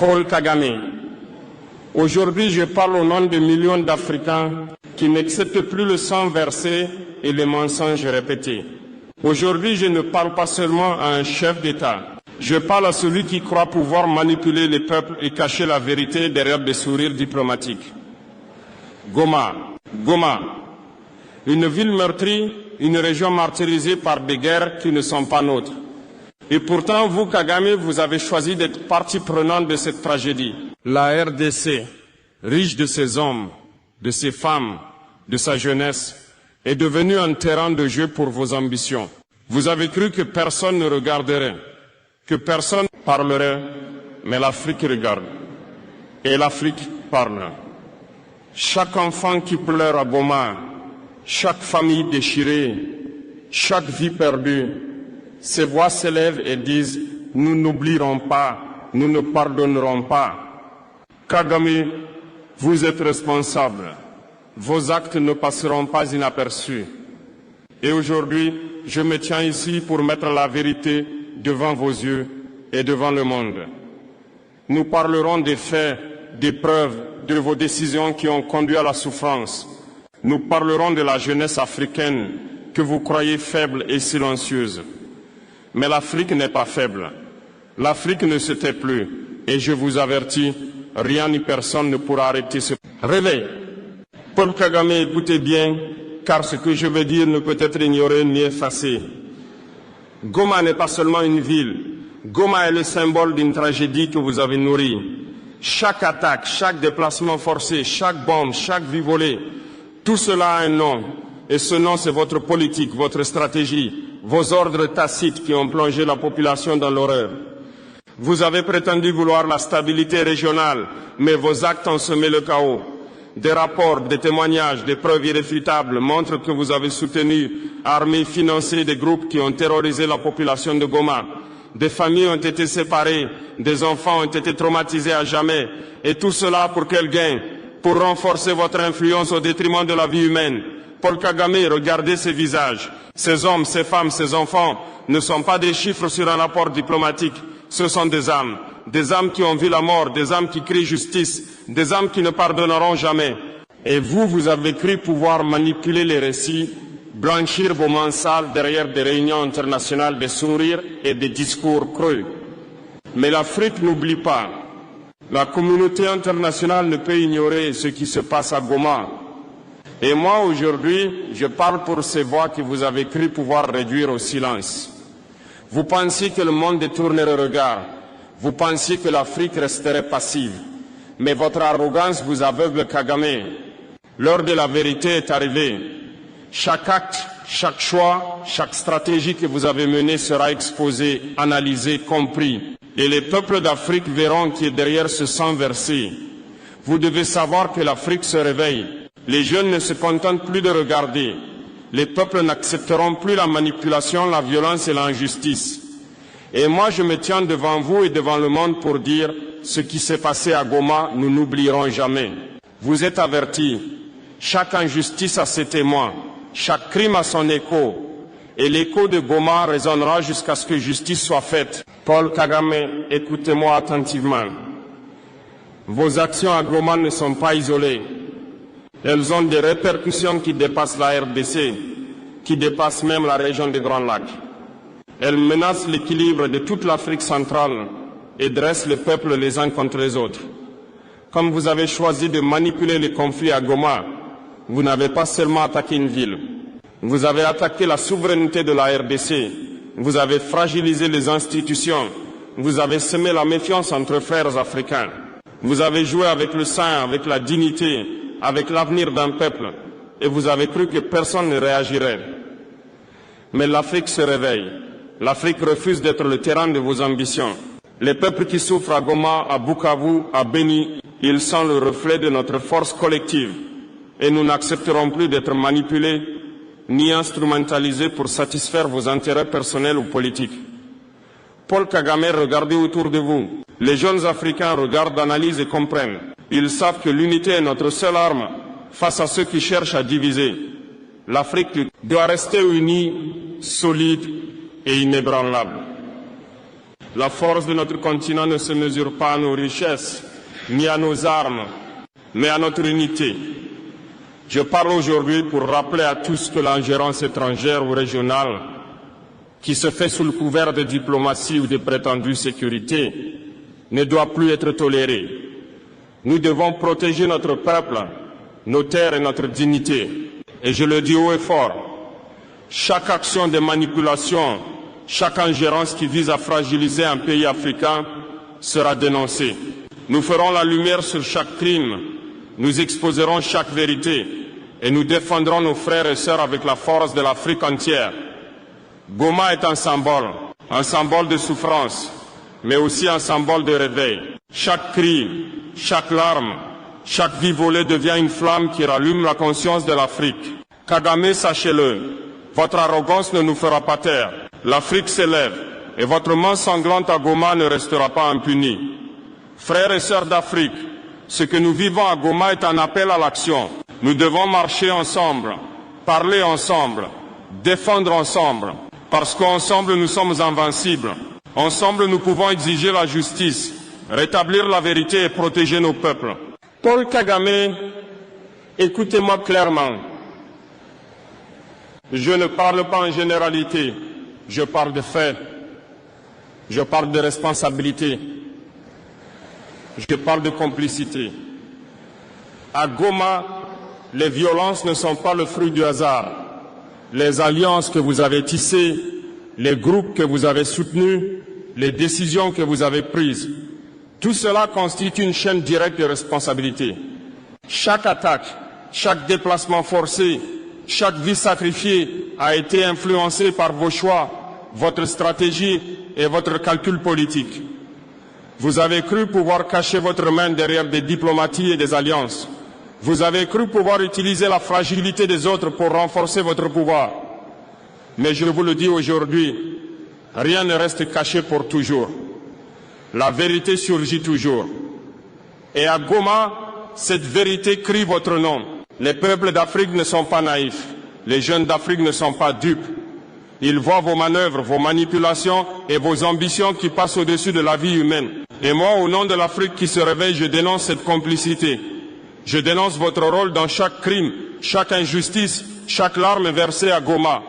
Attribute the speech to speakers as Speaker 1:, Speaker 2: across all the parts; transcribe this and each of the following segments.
Speaker 1: Paul Kagame. Aujourd'hui, je parle au nom de millions d'Africains qui n'acceptent plus le sang versé et les mensonges répétés. Aujourd'hui, je ne parle pas seulement à un chef d'État. Je parle à celui qui croit pouvoir manipuler les peuples et cacher la vérité derrière des sourires diplomatiques. Goma. Goma. Une ville meurtrie, une région martyrisée par des guerres qui ne sont pas nôtres. Et pourtant, vous, Kagame, vous avez choisi d'être partie prenante de cette tragédie. La RDC, riche de ses hommes, de ses femmes, de sa jeunesse, est devenue un terrain de jeu pour vos ambitions. Vous avez cru que personne ne regarderait, que personne parlerait, mais l'Afrique regarde. Et l'Afrique parle. Chaque enfant qui pleure à Goma, chaque famille déchirée, chaque vie perdue, ces voix s'élèvent et disent « Nous n'oublierons pas, nous ne pardonnerons pas ». Kagame, vous êtes responsable. Vos actes ne passeront pas inaperçus. Et aujourd'hui, je me tiens ici pour mettre la vérité devant vos yeux et devant le monde. Nous parlerons des faits, des preuves, de vos décisions qui ont conduit à la souffrance. Nous parlerons de la jeunesse africaine que vous croyez faible et silencieuse. Mais l'Afrique n'est pas faible. L'Afrique ne se tait plus. Et je vous avertis, rien ni personne ne pourra arrêter ce réveil. Paul Kagame, écoutez bien, car ce que je veux dire ne peut être ignoré ni effacé. Goma n'est pas seulement une ville. Goma est le symbole d'une tragédie que vous avez nourrie. Chaque attaque, chaque déplacement forcé, chaque bombe, chaque vie volée, tout cela a un nom. Et ce nom, c'est votre politique, votre stratégie, vos ordres tacites qui ont plongé la population dans l'horreur. Vous avez prétendu vouloir la stabilité régionale, mais vos actes ont semé le chaos. Des rapports, des témoignages, des preuves irréfutables montrent que vous avez soutenu, armé, financé des groupes qui ont terrorisé la population de Goma. Des familles ont été séparées, des enfants ont été traumatisés à jamais. Et tout cela pour quel gain? Pour renforcer votre influence au détriment de la vie humaine. Paul Kagame, regardez ces visages. Ces hommes, ces femmes, ces enfants ne sont pas des chiffres sur un rapport diplomatique. Ce sont des âmes qui ont vu la mort, des âmes qui crient justice, des âmes qui ne pardonneront jamais. Et vous, vous avez cru pouvoir manipuler les récits, blanchir vos mains sales derrière des réunions internationales de sourires et des discours creux. Mais l'Afrique n'oublie pas. La communauté internationale ne peut ignorer ce qui se passe à Goma. Et moi, aujourd'hui, je parle pour ces voix que vous avez cru pouvoir réduire au silence. Vous pensiez que le monde détournerait le regard. Vous pensiez que l'Afrique resterait passive. Mais votre arrogance vous aveugle, Kagame. L'heure de la vérité est arrivée. Chaque acte, chaque choix, chaque stratégie que vous avez menée sera exposée, analysée, compris. Et les peuples d'Afrique verront qui est derrière ce sang versé. Vous devez savoir que l'Afrique se réveille. Les jeunes ne se contentent plus de regarder. Les peuples n'accepteront plus la manipulation, la violence et l'injustice. Et moi, je me tiens devant vous et devant le monde pour dire ce qui s'est passé à Goma, nous n'oublierons jamais. Vous êtes avertis. Chaque injustice a ses témoins. Chaque crime a son écho. Et l'écho de Goma résonnera jusqu'à ce que justice soit faite. Paul Kagame, écoutez-moi attentivement. Vos actions à Goma ne sont pas isolées. Elles ont des répercussions qui dépassent la RDC, qui dépassent même la région des Grands Lacs. Elles menacent l'équilibre de toute l'Afrique centrale et dressent les peuples les uns contre les autres. Comme vous avez choisi de manipuler les conflits à Goma, vous n'avez pas seulement attaqué une ville. Vous avez attaqué la souveraineté de la RDC. Vous avez fragilisé les institutions. Vous avez semé la méfiance entre frères africains. Vous avez joué avec le sang, avec la dignité, avec l'avenir d'un peuple, et vous avez cru que personne ne réagirait. Mais l'Afrique se réveille. L'Afrique refuse d'être le terrain de vos ambitions. Les peuples qui souffrent à Goma, à Bukavu, à Beni, ils sont le reflet de notre force collective. Et nous n'accepterons plus d'être manipulés ni instrumentalisés pour satisfaire vos intérêts personnels ou politiques. Paul Kagame, regardez autour de vous. Les jeunes Africains regardent, analysent et comprennent. Ils savent que l'unité est notre seule arme face à ceux qui cherchent à diviser. L'Afrique doit rester unie, solide et inébranlable. La force de notre continent ne se mesure pas à nos richesses, ni à nos armes, mais à notre unité. Je parle aujourd'hui pour rappeler à tous que l'ingérence étrangère ou régionale, qui se fait sous le couvert de diplomatie ou de prétendue sécurité, ne doit plus être tolérée. Nous devons protéger notre peuple, nos terres et notre dignité. Et je le dis haut et fort, chaque action de manipulation, chaque ingérence qui vise à fragiliser un pays africain sera dénoncée. Nous ferons la lumière sur chaque crime, nous exposerons chaque vérité et nous défendrons nos frères et sœurs avec la force de l'Afrique entière. Goma est un symbole de souffrance, mais aussi un symbole de réveil. Chaque cri, chaque larme, chaque vie volée devient une flamme qui rallume la conscience de l'Afrique. Kagame, sachez-le, votre arrogance ne nous fera pas taire. L'Afrique s'élève et votre main sanglante à Goma ne restera pas impunie. Frères et sœurs d'Afrique, ce que nous vivons à Goma est un appel à l'action. Nous devons marcher ensemble, parler ensemble, défendre ensemble, parce qu'ensemble nous sommes invincibles. Ensemble nous pouvons exiger la justice, rétablir la vérité et protéger nos peuples. Paul Kagame, écoutez-moi clairement. Je ne parle pas en généralité, je parle de faits, je parle de responsabilité, je parle de complicité. À Goma, les violences ne sont pas le fruit du hasard. Les alliances que vous avez tissées, les groupes que vous avez soutenus, les décisions que vous avez prises, tout cela constitue une chaîne directe de responsabilité. Chaque attaque, chaque déplacement forcé, chaque vie sacrifiée a été influencée par vos choix, votre stratégie et votre calcul politique. Vous avez cru pouvoir cacher votre main derrière des diplomaties et des alliances. Vous avez cru pouvoir utiliser la fragilité des autres pour renforcer votre pouvoir. Mais je vous le dis aujourd'hui, rien ne reste caché pour toujours. La vérité surgit toujours. Et à Goma, cette vérité crie votre nom. Les peuples d'Afrique ne sont pas naïfs. Les jeunes d'Afrique ne sont pas dupes. Ils voient vos manœuvres, vos manipulations et vos ambitions qui passent au-dessus de la vie humaine. Et moi, au nom de l'Afrique qui se réveille, je dénonce cette complicité. Je dénonce votre rôle dans chaque crime, chaque injustice, chaque larme versée à Goma.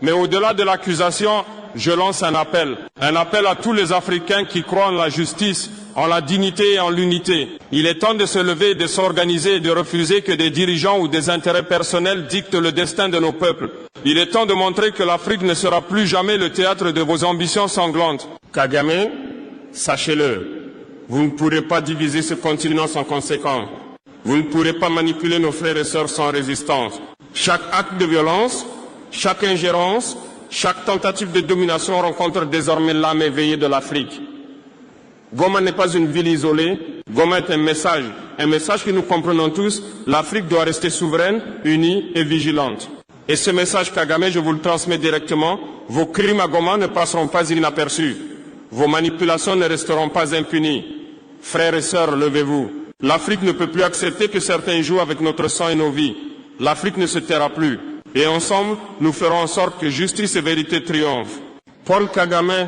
Speaker 1: Mais au-delà de l'accusation, je lance un appel à tous les Africains qui croient en la justice, en la dignité et en l'unité. Il est temps de se lever, de s'organiser et de refuser que des dirigeants ou des intérêts personnels dictent le destin de nos peuples. Il est temps de montrer que l'Afrique ne sera plus jamais le théâtre de vos ambitions sanglantes. Kagame, sachez-le, vous ne pourrez pas diviser ce continent sans conséquence. Vous ne pourrez pas manipuler nos frères et sœurs sans résistance. Chaque acte de violence, chaque ingérence, chaque tentative de domination rencontre désormais l'âme éveillée de l'Afrique. Goma n'est pas une ville isolée, Goma est un message que nous comprenons tous. L'Afrique doit rester souveraine, unie et vigilante. Et ce message, Kagame, je vous le transmets directement. Vos crimes à Goma ne passeront pas inaperçus. Vos manipulations ne resteront pas impunies. Frères et sœurs, levez-vous. L'Afrique ne peut plus accepter que certains jouent avec notre sang et nos vies. L'Afrique ne se taira plus. Et ensemble, nous ferons en sorte que justice et vérité triomphent. Paul Kagame,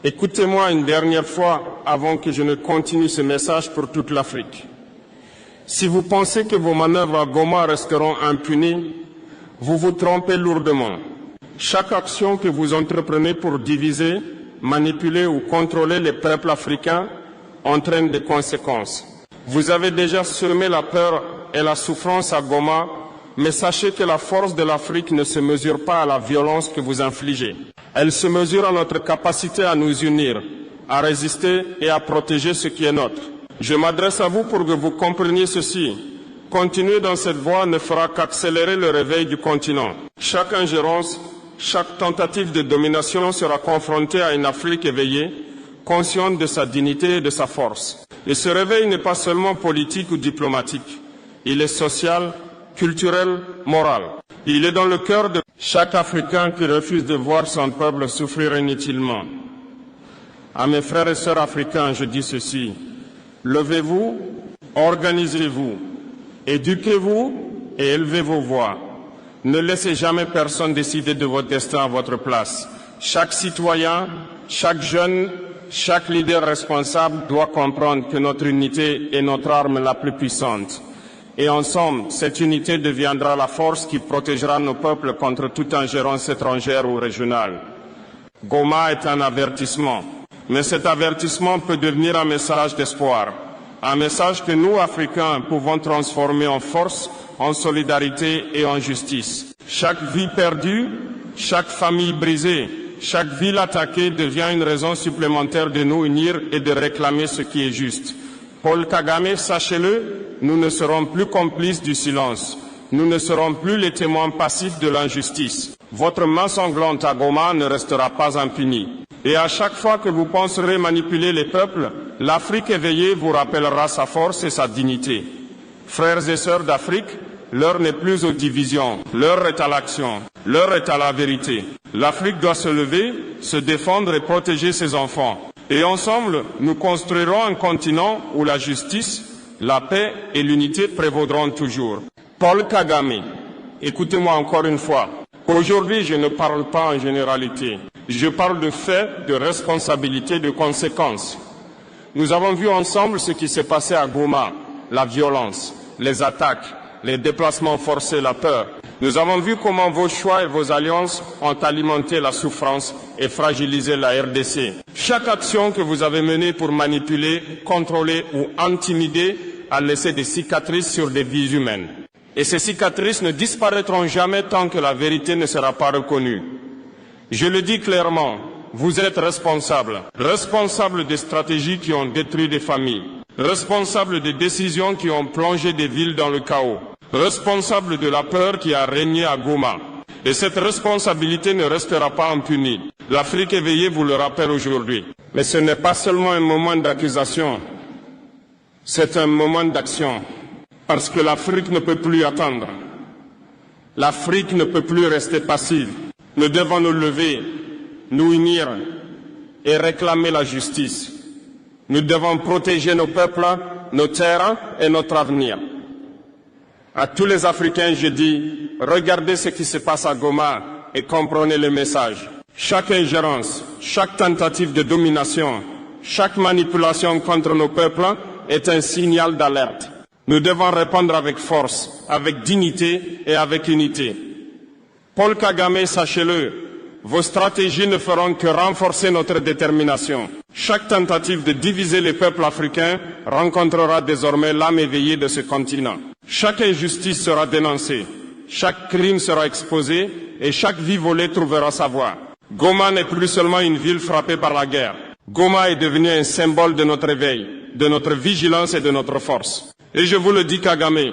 Speaker 1: écoutez-moi une dernière fois avant que je ne continue ce message pour toute l'Afrique. Si vous pensez que vos manœuvres à Goma resteront impunies, vous vous trompez lourdement. Chaque action que vous entreprenez pour diviser, manipuler ou contrôler les peuples africains entraîne des conséquences. Vous avez déjà semé la peur et la souffrance à Goma, mais sachez que la force de l'Afrique ne se mesure pas à la violence que vous infligez. Elle se mesure à notre capacité à nous unir, à résister et à protéger ce qui est nôtre. Je m'adresse à vous pour que vous compreniez ceci. Continuer dans cette voie ne fera qu'accélérer le réveil du continent. Chaque ingérence, chaque tentative de domination sera confrontée à une Afrique éveillée, consciente de sa dignité et de sa force. Et ce réveil n'est pas seulement politique ou diplomatique. Il est social, culturel, moral. Il est dans le cœur de chaque Africain qui refuse de voir son peuple souffrir inutilement. À mes frères et sœurs africains, je dis ceci. Levez-vous, organisez-vous, éduquez-vous et élevez vos voix. Ne laissez jamais personne décider de votre destin à votre place. Chaque citoyen, Chaque jeune, chaque leader responsable doit comprendre que notre unité est notre arme la plus puissante. Et ensemble, cette unité deviendra la force qui protégera nos peuples contre toute ingérence étrangère ou régionale. Goma est un avertissement, mais cet avertissement peut devenir un message d'espoir, un message que nous, Africains, pouvons transformer en force, en solidarité et en justice. Chaque vie perdue, chaque famille brisée, chaque ville attaquée devient une raison supplémentaire de nous unir et de réclamer ce qui est juste. Paul Kagame, sachez-le, nous ne serons plus complices du silence. Nous ne serons plus les témoins passifs de l'injustice. Votre main sanglante à Goma ne restera pas impunie. Et à chaque fois que vous penserez manipuler les peuples, l'Afrique éveillée vous rappellera sa force et sa dignité. Frères et sœurs d'Afrique, l'heure n'est plus aux divisions, l'heure est à l'action, l'heure est à la vérité. L'Afrique doit se lever, se défendre et protéger ses enfants. Et ensemble, nous construirons un continent où la justice, la paix et l'unité prévaudront toujours. Paul Kagame, écoutez-moi encore une fois. Aujourd'hui, je ne parle pas en généralité. Je parle de faits, de responsabilités, de conséquences. Nous avons vu ensemble ce qui s'est passé à Goma, la violence, les attaques, les déplacements forcés, la peur. Nous avons vu comment vos choix et vos alliances ont alimenté la souffrance et fragilisé la RDC. Chaque action que vous avez menée pour manipuler, contrôler ou intimider a laissé des cicatrices sur des vies humaines. Et ces cicatrices ne disparaîtront jamais tant que la vérité ne sera pas reconnue. Je le dis clairement, vous êtes responsables. Responsables des stratégies qui ont détruit des familles. Responsables des décisions qui ont plongé des villes dans le chaos. Responsable de la peur qui a régné à Goma. Et cette responsabilité ne restera pas impunie. L'Afrique éveillée vous le rappelle aujourd'hui. Mais ce n'est pas seulement un moment d'accusation, c'est un moment d'action. Parce que l'Afrique ne peut plus attendre. L'Afrique ne peut plus rester passive. Nous devons nous lever, nous unir et réclamer la justice. Nous devons protéger nos peuples, nos terres et notre avenir. À tous les Africains, je dis, regardez ce qui se passe à Goma et comprenez le message. Chaque ingérence, chaque tentative de domination, chaque manipulation contre nos peuples est un signal d'alerte. Nous devons répondre avec force, avec dignité et avec unité. Paul Kagame, sachez-le, vos stratégies ne feront que renforcer notre détermination. Chaque tentative de diviser les peuples africains rencontrera désormais l'âme éveillée de ce continent. Chaque injustice sera dénoncée, chaque crime sera exposé et chaque vie volée trouvera sa voie. Goma n'est plus seulement une ville frappée par la guerre. Goma est devenu un symbole de notre éveil, de notre vigilance et de notre force. Et je vous le dis, Kagame,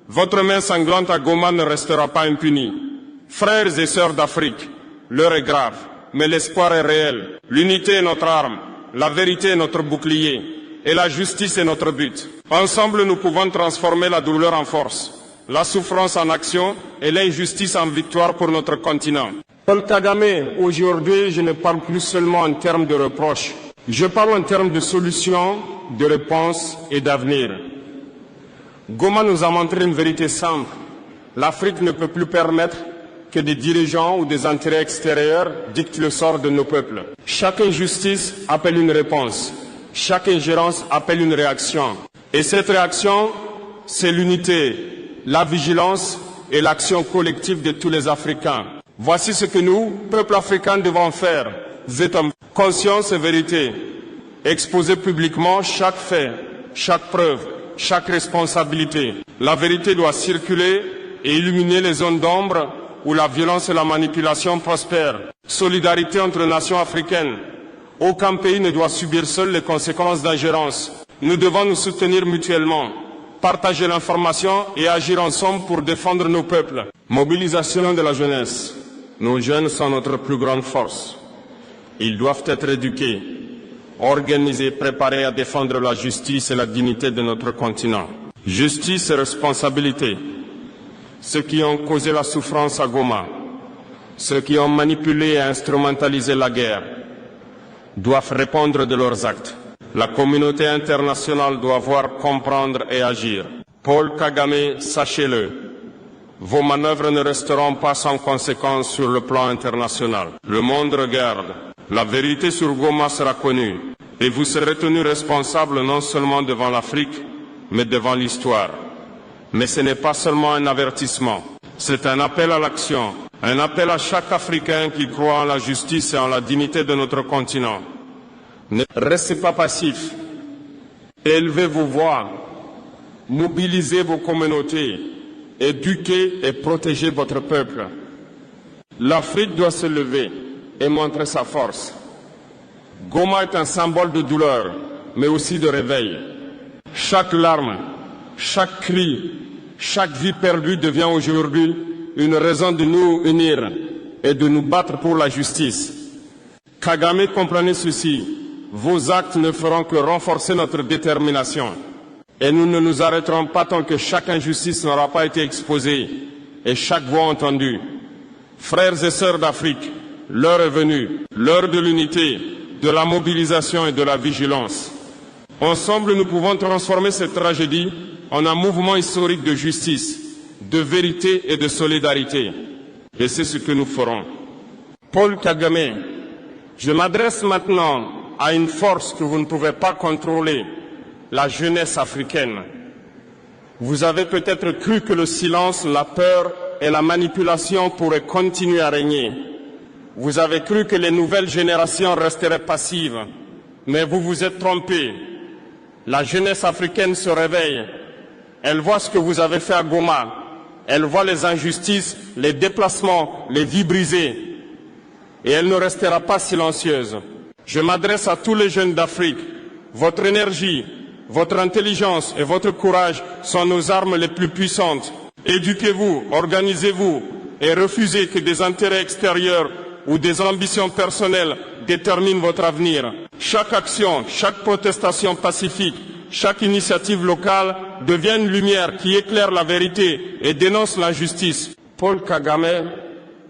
Speaker 1: votre main sanglante à Goma ne restera pas impunie. Frères et sœurs d'Afrique, l'heure est grave, mais l'espoir est réel. L'unité est notre arme, la vérité est notre bouclier, et la justice est notre but. Ensemble, nous pouvons transformer la douleur en force, la souffrance en action et l'injustice en victoire pour notre continent. Paul Kagame, aujourd'hui, je ne parle plus seulement en termes de reproches. Je parle en termes de solutions, de réponses et d'avenir. Goma nous a montré une vérité simple. L'Afrique ne peut plus permettre que des dirigeants ou des intérêts extérieurs dictent le sort de nos peuples. Chaque injustice appelle une réponse. Chaque ingérence appelle une réaction. Et cette réaction, c'est l'unité, la vigilance et l'action collective de tous les Africains. Voici ce que nous, peuple africain, devons faire. Conscience et vérité. Exposer publiquement chaque fait, chaque preuve, chaque responsabilité. La vérité doit circuler et illuminer les zones d'ombre où la violence et la manipulation prospèrent. Solidarité entre nations africaines. Aucun pays ne doit subir seul les conséquences d'ingérence. Nous devons nous soutenir mutuellement, partager l'information et agir ensemble pour défendre nos peuples. Mobilisation de la jeunesse. Nos jeunes sont notre plus grande force. Ils doivent être éduqués, organisés, préparés à défendre la justice et la dignité de notre continent. Justice et responsabilité. Ceux qui ont causé la souffrance à Goma, ceux qui ont manipulé et instrumentalisé la guerre, doivent répondre de leurs actes. La communauté internationale doit voir, comprendre et agir. Paul Kagame, sachez-le, vos manœuvres ne resteront pas sans conséquences sur le plan international. Le monde regarde. La vérité sur Goma sera connue et vous serez tenus responsables non seulement devant l'Afrique, mais devant l'histoire. Mais ce n'est pas seulement un avertissement, c'est un appel à l'action, un appel à chaque Africain qui croit en la justice et en la dignité de notre continent. Ne restez pas passifs, élevez vos voix, mobilisez vos communautés, éduquez et protégez votre peuple. L'Afrique doit se lever et montrer sa force. Goma est un symbole de douleur, mais aussi de réveil. Chaque larme, chaque cri, chaque vie perdue devient aujourd'hui une raison de nous unir et de nous battre pour la justice. Kagame, comprenez ceci, vos actes ne feront que renforcer notre détermination. Et nous ne nous arrêterons pas tant que chaque injustice n'aura pas été exposée et chaque voix entendue. Frères et sœurs d'Afrique, l'heure est venue, l'heure de l'unité, de la mobilisation et de la vigilance. Ensemble, nous pouvons transformer cette tragédie en un mouvement historique de justice, de vérité et de solidarité. Et c'est ce que nous ferons. Paul Kagame, je m'adresse maintenant à une force que vous ne pouvez pas contrôler, la jeunesse africaine. Vous avez peut-être cru que le silence, la peur et la manipulation pourraient continuer à régner. Vous avez cru que les nouvelles générations resteraient passives, mais vous vous êtes trompés. La jeunesse africaine se réveille. Elle voit ce que vous avez fait à Goma. Elle voit les injustices, les déplacements, les vies brisées. Et elle ne restera pas silencieuse. Je m'adresse à tous les jeunes d'Afrique. Votre énergie, votre intelligence et votre courage sont nos armes les plus puissantes. Éduquez-vous, organisez-vous et refusez que des intérêts extérieurs ou des ambitions personnelles déterminent votre avenir. Chaque action, chaque protestation pacifique, chaque initiative locale devient une lumière qui éclaire la vérité et dénonce l'injustice. Paul Kagame,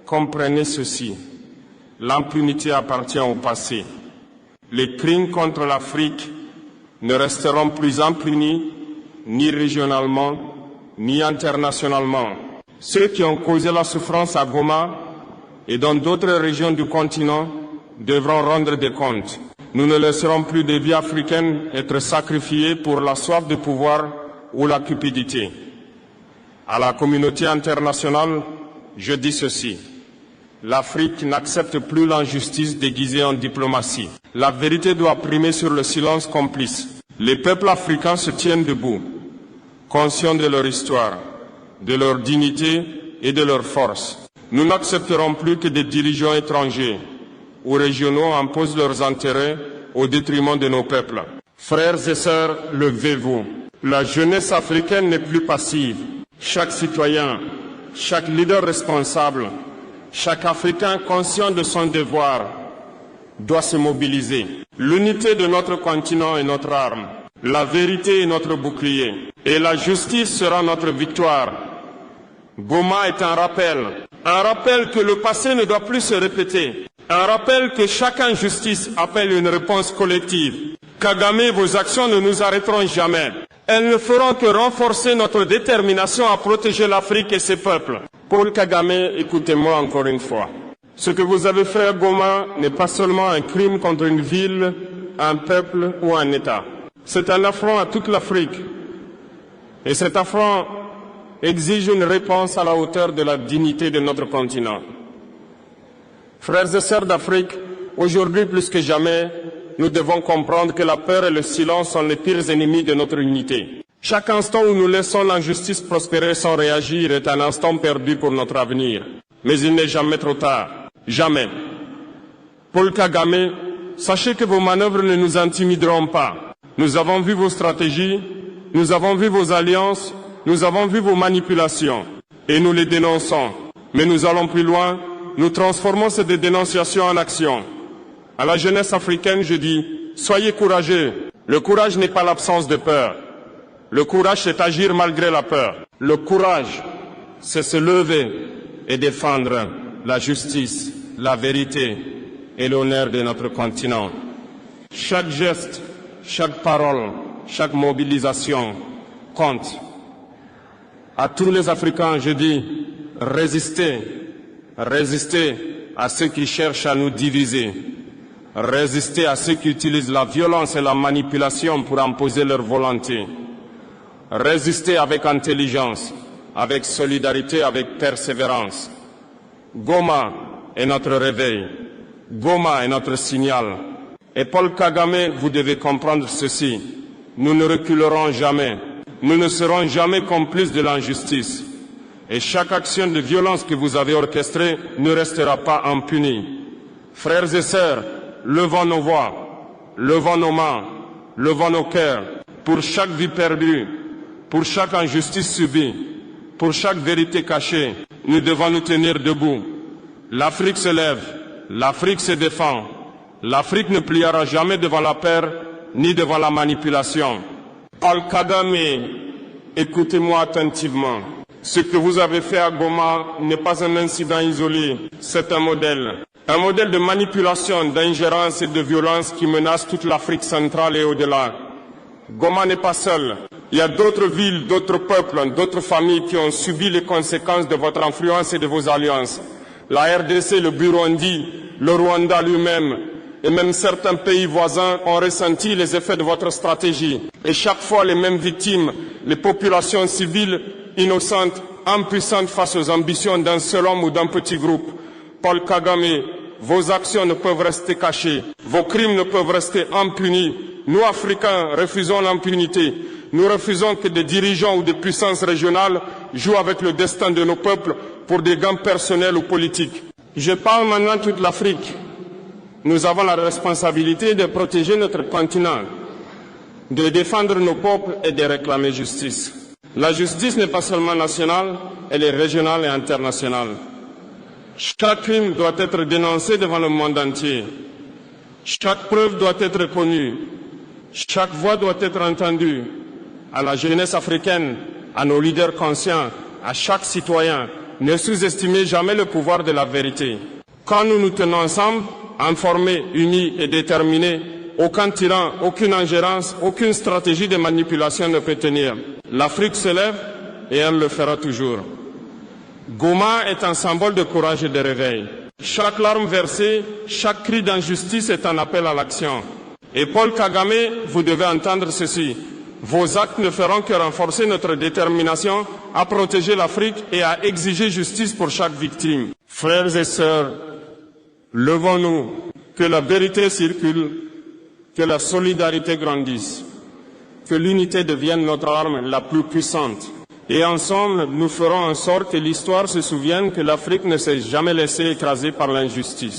Speaker 1: comprenez ceci. L'impunité appartient au passé. Les crimes contre l'Afrique ne resteront plus impunis, ni régionalement, ni internationalement. Ceux qui ont causé la souffrance à Goma et dans d'autres régions du continent devront rendre des comptes. Nous ne laisserons plus des vies africaines être sacrifiées pour la soif de pouvoir ou la cupidité. À la communauté internationale, je dis ceci. L'Afrique n'accepte plus l'injustice déguisée en diplomatie. La vérité doit primer sur le silence complice. Les peuples africains se tiennent debout, conscients de leur histoire, de leur dignité et de leur force. Nous n'accepterons plus que des dirigeants étrangers ou régionaux imposent leurs intérêts au détriment de nos peuples. Frères et sœurs, levez-vous. La jeunesse africaine n'est plus passive. Chaque citoyen, chaque leader responsable, chaque Africain conscient de son devoir doit se mobiliser. L'unité de notre continent est notre arme. La vérité est notre bouclier. Et la justice sera notre victoire. Goma est un rappel que le passé ne doit plus se répéter. Un rappel que chaque injustice appelle une réponse collective. Kagame, vos actions ne nous arrêteront jamais. Elles ne feront que renforcer notre détermination à protéger l'Afrique et ses peuples. Paul Kagame, écoutez-moi encore une fois. Ce que vous avez fait à Goma n'est pas seulement un crime contre une ville, un peuple ou un État. C'est un affront à toute l'Afrique. Et cet affront exige une réponse à la hauteur de la dignité de notre continent. Frères et sœurs d'Afrique, aujourd'hui plus que jamais, nous devons comprendre que la peur et le silence sont les pires ennemis de notre unité. Chaque instant où nous laissons l'injustice prospérer sans réagir est un instant perdu pour notre avenir. Mais il n'est jamais trop tard. Jamais. Paul Kagame, sachez que vos manœuvres ne nous intimideront pas. Nous avons vu vos stratégies, nous avons vu vos alliances, nous avons vu vos manipulations. Et nous les dénonçons. Mais nous allons plus loin, nous transformons ces dénonciations en action. À la jeunesse africaine, je dis, soyez courageux. Le courage n'est pas l'absence de peur. Le courage, c'est agir malgré la peur. Le courage, c'est se lever et défendre la justice, la vérité et l'honneur de notre continent. Chaque geste, chaque parole, chaque mobilisation compte. À tous les Africains, je dis, résistez à ceux qui cherchent à nous diviser. Résistez à ceux qui utilisent la violence et la manipulation pour imposer leur volonté. Résistez avec intelligence, avec solidarité, avec persévérance. Goma est notre réveil. Goma est notre signal. Et Paul Kagame, vous devez comprendre ceci. Nous ne reculerons jamais. Nous ne serons jamais complices de l'injustice. Et chaque action de violence que vous avez orchestrée ne restera pas impunie. Frères et sœurs, levons nos voix, levons nos mains, levons nos cœurs pour chaque vie perdue, pour chaque injustice subie, pour chaque vérité cachée. Nous devons nous tenir debout. L'Afrique se lève, l'Afrique se défend. L'Afrique ne pliera jamais devant la peur ni devant la manipulation. Paul Kagame, écoutez-moi attentivement. Ce que vous avez fait à Goma n'est pas un incident isolé, c'est un modèle. Un modèle de manipulation, d'ingérence et de violence qui menace toute l'Afrique centrale et au-delà. Goma n'est pas seul. Il y a d'autres villes, d'autres peuples, d'autres familles qui ont subi les conséquences de votre influence et de vos alliances. La RDC, le Burundi, le Rwanda lui-même et même certains pays voisins ont ressenti les effets de votre stratégie. Et chaque fois, les mêmes victimes, les populations civiles innocentes, impuissantes face aux ambitions d'un seul homme ou d'un petit groupe. Paul Kagame, vos actions ne peuvent rester cachées. Vos crimes ne peuvent rester impunis. Nous, Africains, refusons l'impunité. Nous refusons que des dirigeants ou des puissances régionales jouent avec le destin de nos peuples pour des gains personnels ou politiques. Je parle maintenant de toute l'Afrique. Nous avons la responsabilité de protéger notre continent, de défendre nos peuples et de réclamer justice. La justice n'est pas seulement nationale, elle est régionale et internationale. Chaque crime doit être dénoncé devant le monde entier. Chaque preuve doit être connue. Chaque voix doit être entendue. À la jeunesse africaine, à nos leaders conscients, à chaque citoyen, ne sous-estimez jamais le pouvoir de la vérité. Quand nous nous tenons ensemble, informés, unis et déterminés, aucun tyran, aucune ingérence, aucune stratégie de manipulation ne peut tenir. L'Afrique se lève et elle le fera toujours. Goma est un symbole de courage et de réveil. Chaque larme versée, chaque cri d'injustice est un appel à l'action. Et Paul Kagame, vous devez entendre ceci. Vos actes ne feront que renforcer notre détermination à protéger l'Afrique et à exiger justice pour chaque victime. Frères et sœurs, levons-nous, que la vérité circule, que la solidarité grandisse, que l'unité devienne notre arme la plus puissante. Et ensemble, nous ferons en sorte que l'histoire se souvienne que l'Afrique ne s'est jamais laissée écraser par l'injustice.